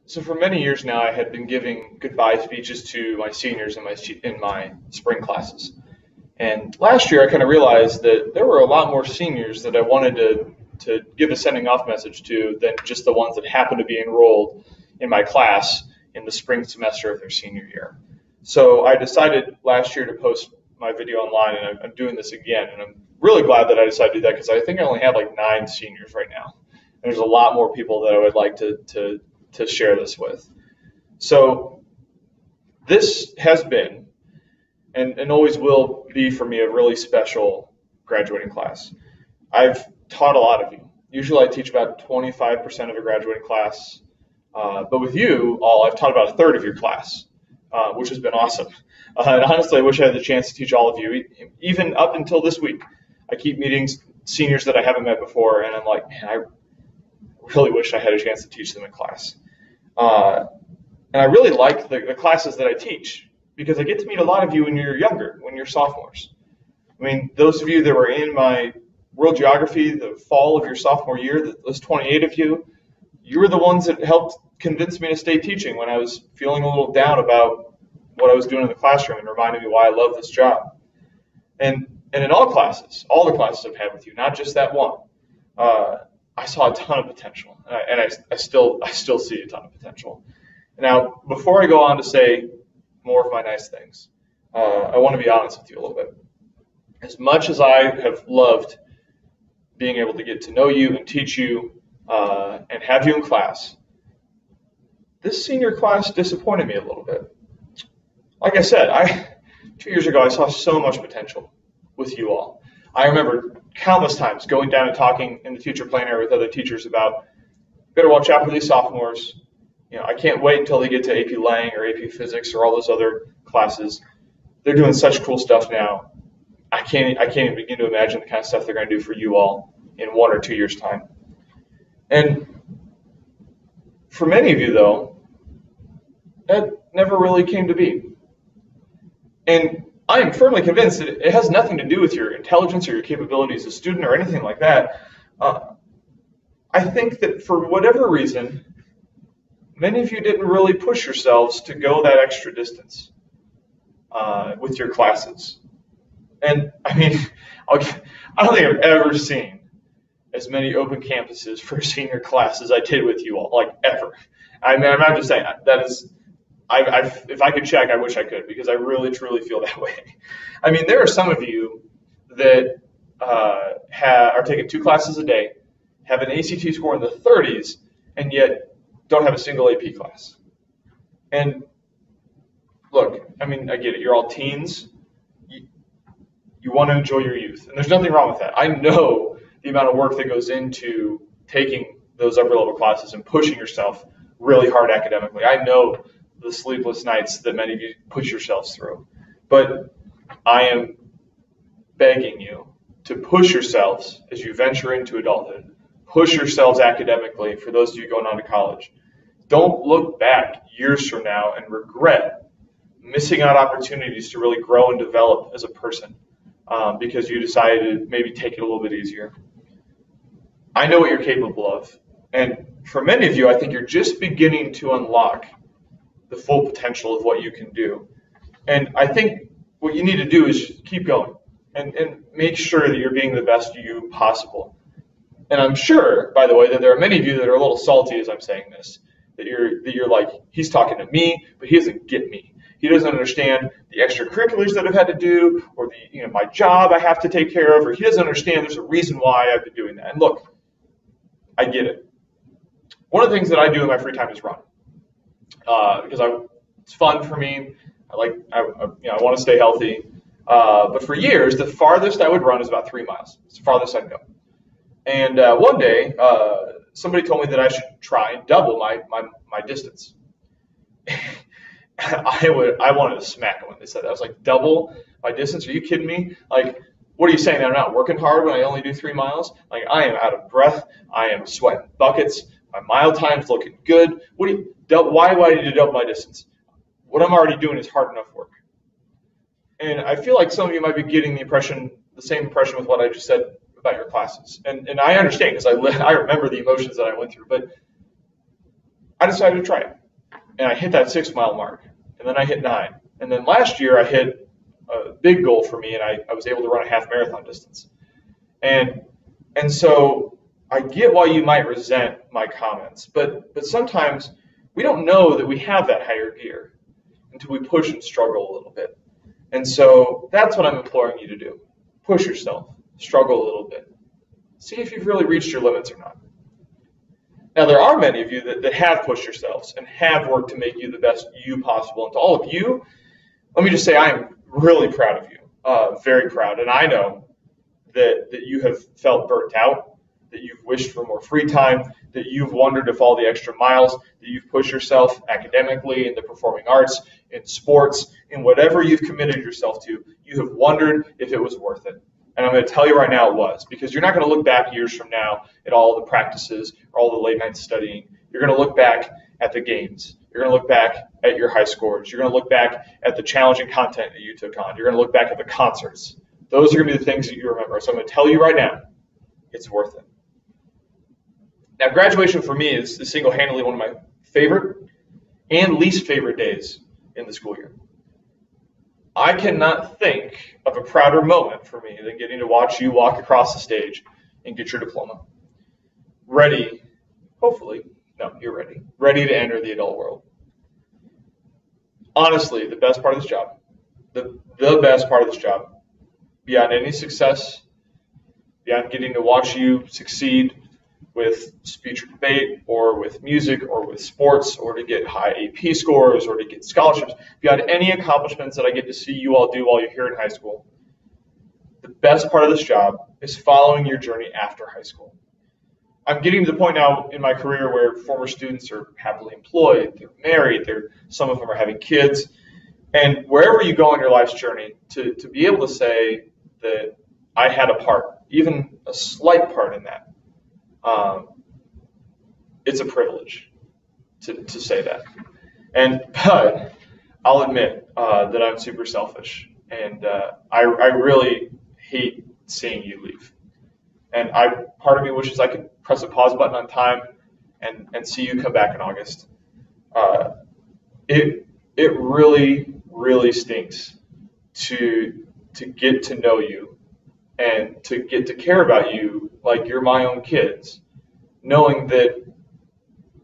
So for many years now, I had been giving goodbye speeches to my seniors in my spring classes. And last year, I kind of realized that there were a lot more seniors that I wanted to give a sending off message to than just the ones that happened to be enrolled in my class in the spring semester of their senior year. So I decided last year to post my video online, and I'm doing this again. And I'm really glad that I decided to do that because I think I only have like 9 seniors right now. And there's a lot more people that I would like to share this with. So this has been and always will be for me a really special graduating class. I've taught a lot of you. Usually I teach about 25% of a graduating class, but with you all, I've taught about a third of your class, which has been awesome. And honestly, I wish I had the chance to teach all of you, even up until this week. I keep meeting seniors that I haven't met before, and I'm like, man, I really wish I had a chance to teach them in class. And I really like the classes that I teach because I get to meet a lot of you when you're younger, when you're sophomores. I mean, those of you that were in my world geography the fall of your sophomore year, those 28 of you, you were the ones that helped convince me to stay teaching when I was feeling a little down about what I was doing in the classroom and reminded me why I love this job. And in all classes, all the classes I've had with you, not just that one, I saw a ton of potential, and I still see a ton of potential. Now, before I go on to say more of my nice things, I want to be honest with you a little bit. As much as I have loved being able to get to know you and teach you and have you in class, this senior class disappointed me a little bit. Like I said, 2 years ago, I saw so much potential with you all. I remember countless times going down and talking in the teacher plenary with other teachers about, better watch out for these sophomores. You know, I can't wait until they get to AP Lang or AP Physics or all those other classes. They're doing such cool stuff now. I can't even begin to imagine the kind of stuff they're going to do for you all in 1 or 2 years' time. And for many of you, though, that never really came to be. And I am firmly convinced that it has nothing to do with your intelligence or your capabilities as a student or anything like that. I think that for whatever reason, many of you didn't really push yourselves to go that extra distance with your classes. And I mean, I don't think I've ever seen as many open campuses for a senior class as I did with you all, like ever. I mean, I'm not just saying that is. If I could check, I wish I could, because I really, truly feel that way. I mean, there are some of you that are taking 2 classes a day, have an ACT score in the 30s, and yet don't have a single AP class. And look, I mean, I get it. You're all teens. You want to enjoy your youth, and there's nothing wrong with that. I know the amount of work that goes into taking those upper-level classes and pushing yourself really hard academically. I know the sleepless nights that many of you push yourselves through. But I am begging you to push yourselves as you venture into adulthood. Push yourselves academically for those of you going on to college. Don't look back years from now and regret missing out opportunities to really grow and develop as a person because you decided to maybe take it a little bit easier. I know what you're capable of. And for many of you, I think you're just beginning to unlock the full potential of what you can do. And I think what you need to do is keep going and make sure that you're being the best you possible. And I'm sure, by the way, that there are many of you that are a little salty as I'm saying this, that you're like, he's talking to me, but he doesn't get me. He doesn't understand the extracurriculars that I've had to do, or my job I have to take care of, or he doesn't understand there's a reason why I've been doing that. And look, I get it. One of the things that I do in my free time is run. Because it's fun for me. I want to stay healthy. But for years, the farthest I would run is about 3 miles. It's the farthest I'd go. And one day, somebody told me that I should try and double my distance. I wanted to smack them when they said that. I was like, double my distance? Are you kidding me? Like, what are you saying? That I'm not working hard when I only do 3 miles? Like, I am out of breath. I am sweating buckets. My mile time's looking good. Why do I need to double my distance? What I'm already doing is hard enough work. And I feel like some of you might be getting the same impression with what I just said about your classes. And I understand because I remember the emotions that I went through. But I decided to try it. and I hit that 6 mile mark, and then I hit 9. And then last year I hit a big goal for me, and I was able to run a half marathon distance. And so I get why you might resent my comments, but sometimes we don't know that we have that higher gear until we push and struggle a little bit. And so that's what I'm imploring you to do. Push yourself, struggle a little bit. See if you've really reached your limits or not. Now, there are many of you that have pushed yourselves and have worked to make you the best you possible. And to all of you, let me just say I am really proud of you, very proud. And I know that you have felt burnt out, that you've wished for more free time, that you've wondered if all the extra miles that you've pushed yourself academically in the performing arts, in sports, in whatever you've committed yourself to, you have wondered if it was worth it. And I'm going to tell you right now it was, because you're not going to look back years from now at all the practices or all the late night studying. You're going to look back at the games. You're going to look back at your high scores. You're going to look back at the challenging content that you took on. You're going to look back at the concerts. Those are going to be the things that you remember. So I'm going to tell you right now, it's worth it. Now, graduation for me is single-handedly one of my favorite and least favorite days in the school year. I cannot think of a prouder moment for me than getting to watch you walk across the stage and get your diploma. Ready, hopefully, no, you're ready to enter the adult world. Honestly, the best part of this job, the best part of this job, beyond any success, beyond getting to watch you succeed with speech or debate or with music or with sports or to get high AP scores or to get scholarships, beyond any accomplishments that I get to see you all do while you're here in high school, the best part of this job is following your journey after high school. I'm getting to the point now in my career where former students are happily employed, they're married, some of them are having kids, and wherever you go on your life's journey, to be able to say that I had a part, even a slight part in that, it's a privilege to say that. But I'll admit that I'm super selfish, and I really hate seeing you leave. And part of me wishes I could press a pause button on time and see you come back in August. It really, really stinks to get to know you and to get to care about you like you're my own kids, knowing that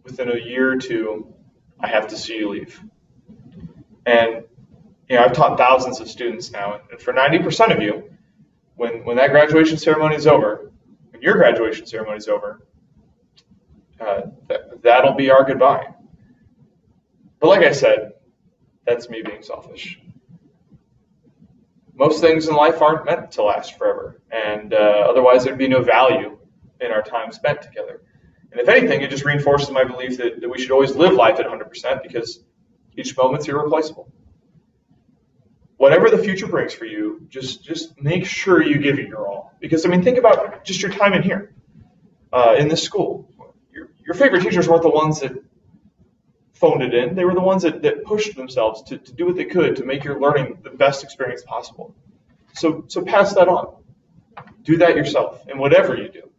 within a year or two, I have to see you leave. And I've taught thousands of students now, and for 90% of you, when that graduation ceremony is over, when your graduation ceremony is over, that'll be our goodbye. But like I said, that's me being selfish. Most things in life aren't meant to last forever, and otherwise there'd be no value in our time spent together. And if anything, it just reinforces my belief that we should always live life at 100% because each moment's irreplaceable. Whatever the future brings for you, just make sure you give it your all. Because, think about just your time in here, in this school. Your favorite teachers weren't the ones that phoned it in. They were the ones that pushed themselves to do what they could to make your learning the best experience possible. So pass that on. Do that yourself in whatever you do.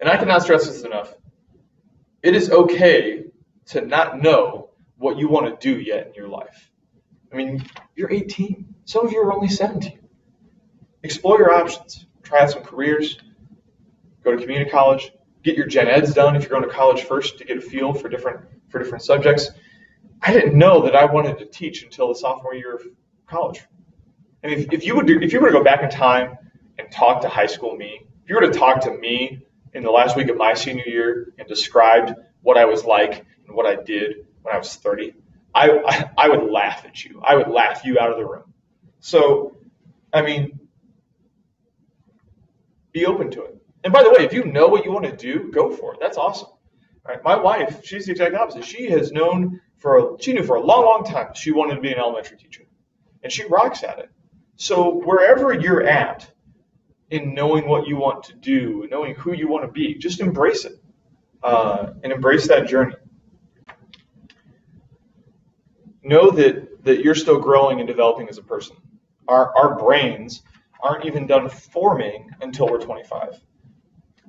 And I cannot stress this enough. It is okay to not know what you want to do yet in your life. You're 18. Some of you are only 17. Explore your options. Try out some careers. Go to community college. Get your gen eds done if you're going to college first to get a feel for different subjects. I didn't know that I wanted to teach until the sophomore year of college. If you were to go back in time and talk to high school me, if you were to talk to me in the last week of my senior year and described what I was like and what I did when I was 30, I would laugh at you. I would laugh you out of the room. So, be open to it. And by the way, if you know what you want to do, go for it. That's awesome. All right? My wife, she's the exact opposite. She knew for a long, long time she wanted to be an elementary teacher, and she rocks at it. So wherever you're at in knowing what you want to do, knowing who you want to be, just embrace it and embrace that journey. Know that you're still growing and developing as a person. Our brains aren't even done forming until we're 25.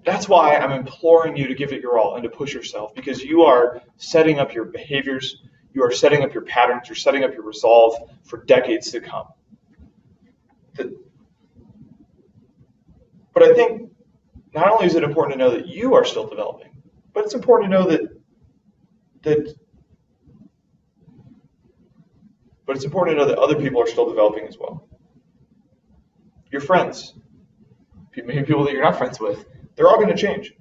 That's why I'm imploring you to give it your all and to push yourself, because you are setting up your behaviors, you are setting up your patterns, you're setting up your resolve for decades to come. But I think not only is it important to know that you are still developing, but it's important to know that other people are still developing as well. Your friends, maybe people that you're not friends with, they're all going to change,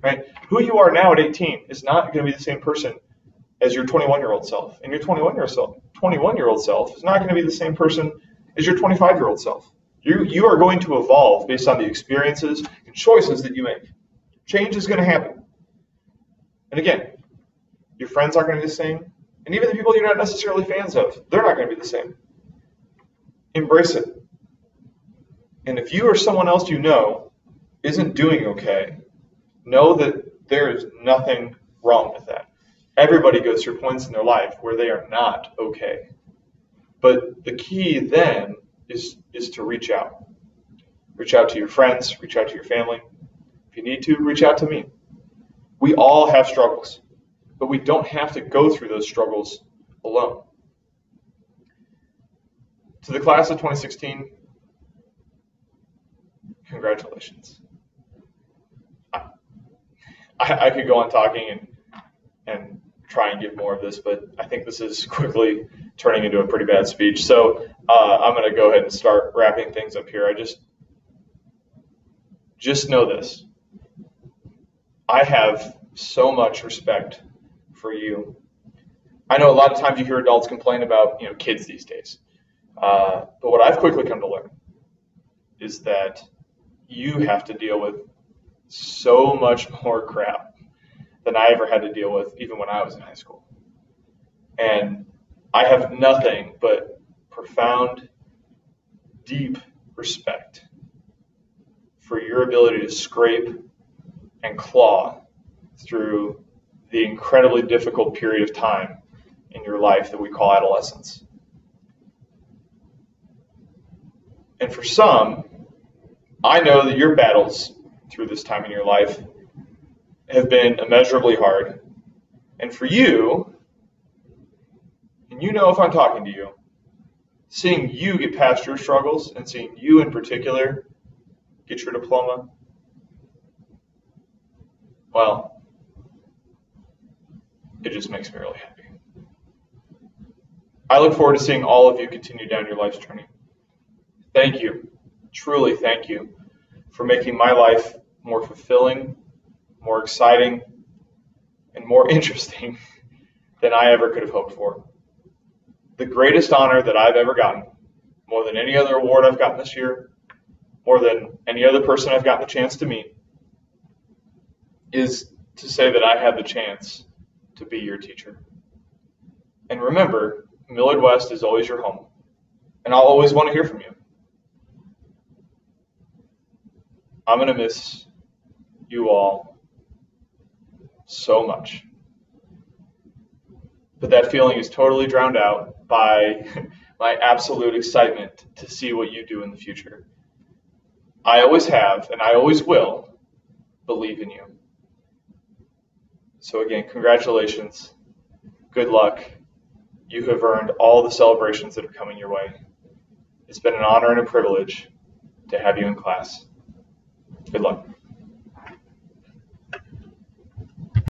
right? Who you are now at 18 is not going to be the same person as your 21-year-old self. And your 21-year-old self is not going to be the same person as your 25-year-old self. You are going to evolve based on the experiences and choices that you make. Change is going to happen. And again, your friends aren't going to be the same. And even the people you're not necessarily fans of, they're not going to be the same. Embrace it. And if you or someone else you know isn't doing okay, know that there is nothing wrong with that. Everybody goes through points in their life where they are not okay. But the key then is to reach out. Reach out to your friends, reach out to your family. If you need to, reach out to me. We all have struggles, but we don't have to go through those struggles alone. To the class of 2016, congratulations. I could go on talking and try and give more of this, but I think this is quickly turning into a pretty bad speech. So I'm going to go ahead and start wrapping things up here. Just know this. I have so much respect for you. I know a lot of times you hear adults complain about kids these days. But what I've quickly come to learn is that you have to deal with so much more crap than I ever had to deal with, even when I was in high school. And I have nothing but profound, deep respect for your ability to scrape and claw through the incredibly difficult period of time in your life that we call adolescence. And for some, I know that your battles through this time in your life have been immeasurably hard. And for you, and you know if I'm talking to you, seeing you get past your struggles and seeing you in particular get your diploma, well, it just makes me really happy. I look forward to seeing all of you continue down your life's journey. Thank you, truly thank you, for making my life more fulfilling, more exciting, and more interesting than I ever could have hoped for. The greatest honor that I've ever gotten, more than any other award I've gotten this year, more than any other person I've gotten the chance to meet, is to say that I had the chance to be your teacher. And remember, Millard West is always your home, and I'll always want to hear from you. I'm going to miss you all so much. But that feeling is totally drowned out by my absolute excitement to see what you do in the future. I always have, and I always will, believe in you. So again, congratulations. Good luck. You have earned all the celebrations that are coming your way. It's been an honor and a privilege to have you in class. Good luck.